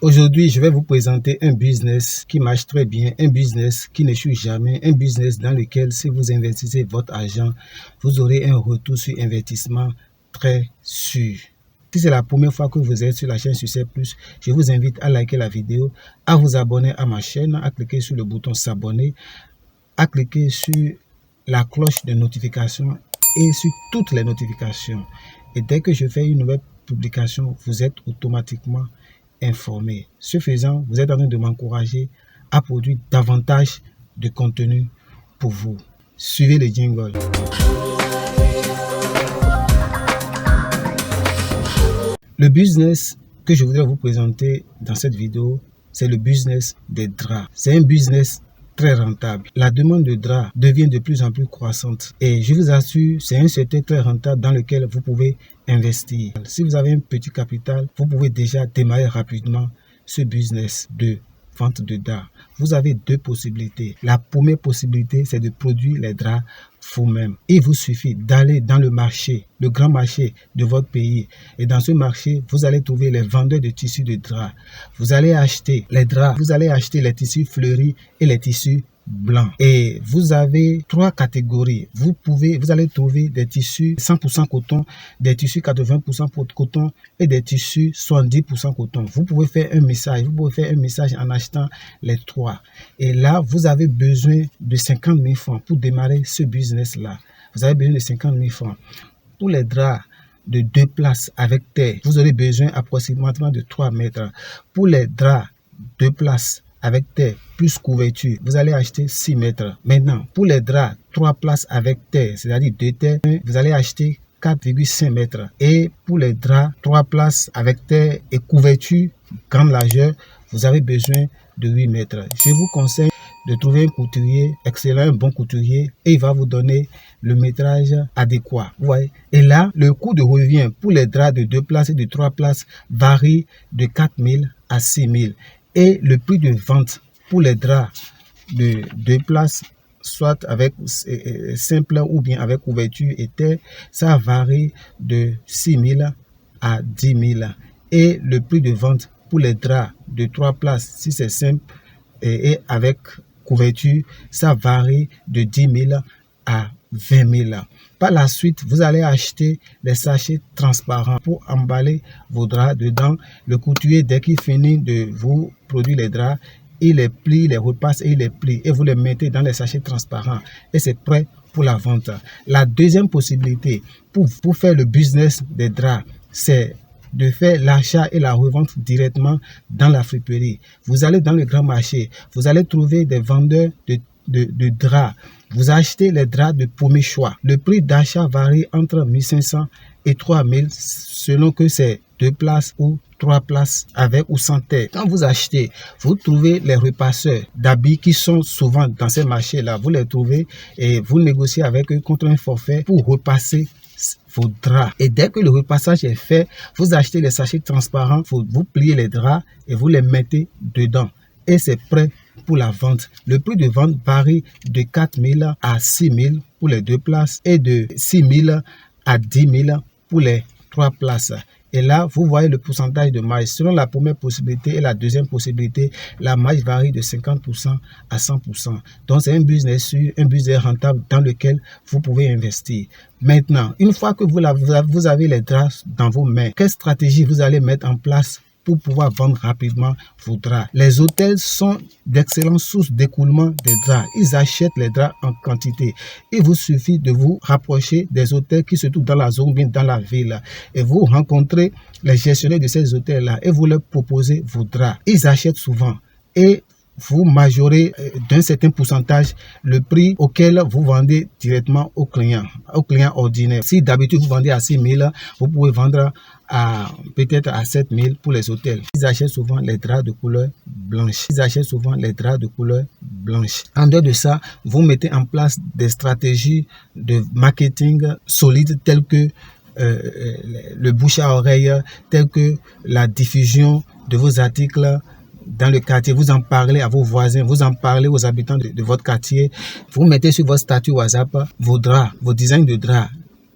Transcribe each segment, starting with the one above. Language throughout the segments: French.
Aujourd'hui, je vais vous présenter un business qui marche très bien, un business qui n'échoue jamais, un business dans lequel si vous investissez votre argent, vous aurez un retour sur investissement très sûr. Si c'est la première fois que vous êtes sur la chaîne Succès Plus, je vous invite à liker la vidéo, à vous abonner à ma chaîne, à cliquer sur le bouton s'abonner, à cliquer sur la cloche de notification et sur toutes les notifications. Et dès que je fais une nouvelle publication, vous êtes automatiquement informé. Ce faisant, vous êtes en train de m'encourager à produire davantage de contenu pour vous. Suivez le jingle. Le business que je voudrais vous présenter dans cette vidéo, c'est le business des draps. C'est un business très rentable. La demande de draps devient de plus en plus croissante et je vous assure, c'est un secteur très rentable dans lequel vous pouvez investir. Si vous avez un petit capital, vous pouvez déjà démarrer rapidement ce business de vente de draps. Vous avez deux possibilités. La première possibilité, c'est de produire les draps vous-même. Il vous suffit d'aller dans le marché, le grand marché de votre pays. Et dans ce marché, vous allez trouver les vendeurs de tissus de draps. Vous allez acheter les draps, vous allez acheter les tissus fleuris et les tissus blancs. Et vous avez trois catégories. Vous allez trouver des tissus 100% coton, des tissus 80% coton et des tissus 70% coton. Vous pouvez faire un message en achetant les trois. Et là, vous avez besoin de 50 000 francs pour démarrer ce business-là. Vous avez besoin de 50 000 francs. Pour les draps de 2 places avec terre, vous aurez besoin approximativement de 3 mètres. Pour les draps 2 places avec terre plus couverture, vous allez acheter 6 mètres. Maintenant, pour les draps 3 places avec terre, c'est-à-dire 2 terres, vous allez acheter 4,5 mètres. Et pour les draps 3 places avec terre et couverture grande largeur, vous avez besoin de 8 mètres. Je vous conseille de trouver un couturier excellent, un bon couturier, et il va vous donner le métrage adéquat. Ouais. Et là, le coût de revient pour les draps de 2 places et de 3 places varie de 4 000 à 6 000. Et le prix de vente pour les draps de 2 places, soit avec simple ou bien avec couverture et terre, ça varie de 6 000 à 10 000. Et le prix de vente pour les draps de 3 places, si c'est simple et avec couverture, ça varie de 10 000 à 20 000. Par la suite, vous allez acheter des sachets transparents pour emballer vos draps dedans. Le couturier, dès qu'il finit de vous produire les draps, il les plie, les repasse et il les plie. Et vous les mettez dans les sachets transparents. Et c'est prêt pour la vente. La deuxième possibilité pour faire le business des draps, c'est de faire l'achat et la revente directement dans la friperie. Vous allez dans le grand marché, vous allez trouver des vendeurs de draps. Vous achetez les draps de premier choix. Le prix d'achat varie entre 1 500 et 3 000 selon que c'est 2 places ou 3 places avec ou sans terre. Quand vous achetez, vous trouvez les repasseurs d'habits qui sont souvent dans ces marchés-là. Vous les trouvez et vous négociez avec eux contre un forfait pour repasser vos draps. Et dès que le repassage est fait, vous achetez les sachets transparents, vous pliez les draps et vous les mettez dedans. Et c'est prêt pour la vente. Le prix de vente varie de 4 000 à 6 000 pour les 2 places et de 6 000 à 10 000 pour les 3 places. Et là, vous voyez le pourcentage de marge. Selon la première possibilité et la deuxième possibilité, la marge varie de 50% à 100%. Donc, c'est un business sûr, un business rentable dans lequel vous pouvez investir. Maintenant, une fois que vous avez les draps dans vos mains, quelle stratégie vous allez mettre en place pour pouvoir vendre rapidement vos draps? Les hôtels sont d'excellentes sources d'écoulement des draps. Ils achètent les draps en quantité. Il vous suffit de vous rapprocher des hôtels qui se trouvent dans la zone, bien dans la ville. Et vous rencontrez les gestionnaires de ces hôtels-là et vous leur proposez vos draps. Ils achètent souvent. Et vous majorez d'un certain pourcentage le prix auquel vous vendez directement aux clients ordinaires. Si d'habitude vous vendez à 6 000, vous pouvez vendre peut-être à 7 000 pour les hôtels. Ils achètent souvent les draps de couleur blanche. En dehors de ça, vous mettez en place des stratégies de marketing solides telles que le bouche à oreille, telles que la diffusion de vos articles dans le quartier, vous en parlez à vos voisins, vous en parlez aux habitants de votre quartier, vous mettez sur votre statut WhatsApp vos draps, vos designs de draps.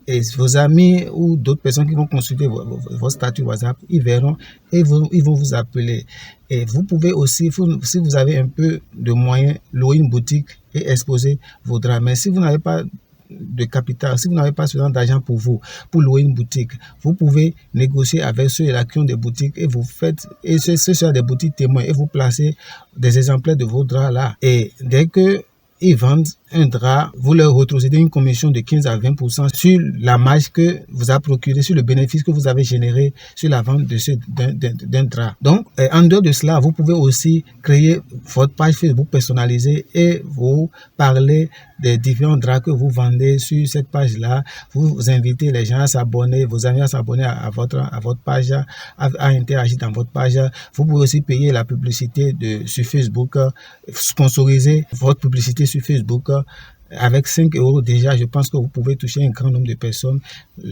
Et vos amis ou d'autres personnes qui vont consulter vos statuts WhatsApp, ils verront et ils vont vous appeler. Et vous pouvez aussi, si vous avez un peu de moyens, louer une boutique et exposer vos draps. Mais si vous n'avez pas de capital, si vous n'avez pas suffisamment d'argent pour vous, pour louer une boutique, vous pouvez négocier avec ceux-là qui ont des boutiques et vous faites, et ceux sont des boutiques témoins, et vous placez des exemplaires de vos draps là. Et dès que ils vendent un drap, vous leur retrocédez une commission de 15 à 20% sur la marge que vous a procuré, sur le bénéfice que vous avez généré sur la vente d'un drap. Donc, en dehors de cela, vous pouvez aussi créer votre page Facebook personnalisée et vous parler des différents draps que vous vendez sur cette page-là. Vous invitez les gens à s'abonner, vos amis à s'abonner à votre page, à interagir dans votre page. Vous pouvez aussi payer la publicité sur Facebook, sponsoriser votre publicité sur Facebook. Avec 5 € déjà, je pense que vous pouvez toucher un grand nombre de personnes.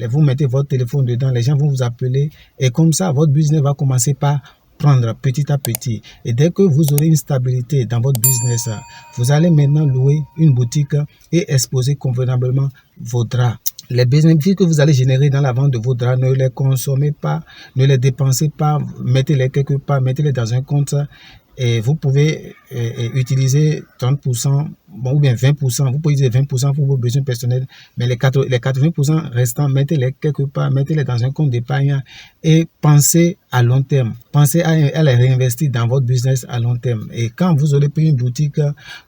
Vous mettez votre téléphone dedans, les gens vont vous appeler et comme ça, votre business va commencer par prendre petit à petit. Et dès que vous aurez une stabilité dans votre business, vous allez maintenant louer une boutique et exposer convenablement vos draps. Les bénéfices que vous allez générer dans la vente de vos draps, ne les consommez pas, ne les dépensez pas, mettez-les quelque part, mettez-les dans un compte. Et vous pouvez utiliser 30%, ou bien 20%, vous pouvez utiliser 20% pour vos besoins personnels, mais les 80% restants, mettez-les quelque part, mettez-les dans un compte d'épargne et pensez à long terme. Pensez à les réinvestir dans votre business à long terme. Et quand vous aurez pris une boutique,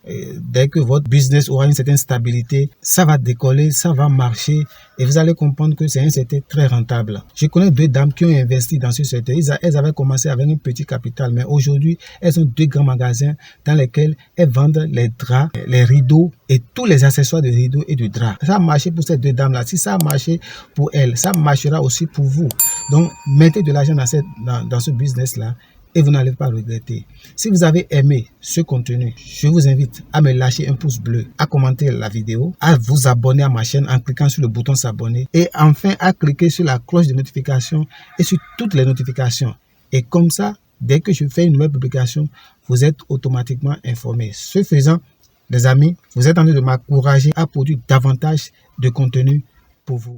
dès que votre business aura une certaine stabilité, ça va décoller, ça va marcher et vous allez comprendre que c'est un secteur très rentable. Je connais 2 dames qui ont investi dans ce secteur. Elles avaient commencé avec un petit capital, mais aujourd'hui, elles ont 2 grands magasins dans lesquels elles vendent les draps, les rideaux et tous les accessoires de rideaux et de draps. Ça a marché pour ces 2 dames-là. Si ça a marché pour elles, ça marchera aussi pour vous. Donc, mettez de l'argent dans ce business-là et vous n'allez pas regretter. Si vous avez aimé ce contenu, je vous invite à me lâcher un pouce bleu, à commenter la vidéo, à vous abonner à ma chaîne en cliquant sur le bouton s'abonner et enfin à cliquer sur la cloche de notification et sur toutes les notifications. Et comme ça, dès que je fais une nouvelle publication, vous êtes automatiquement informé. Ce faisant, les amis, vous êtes en train de m'encourager à produire davantage de contenu pour vous.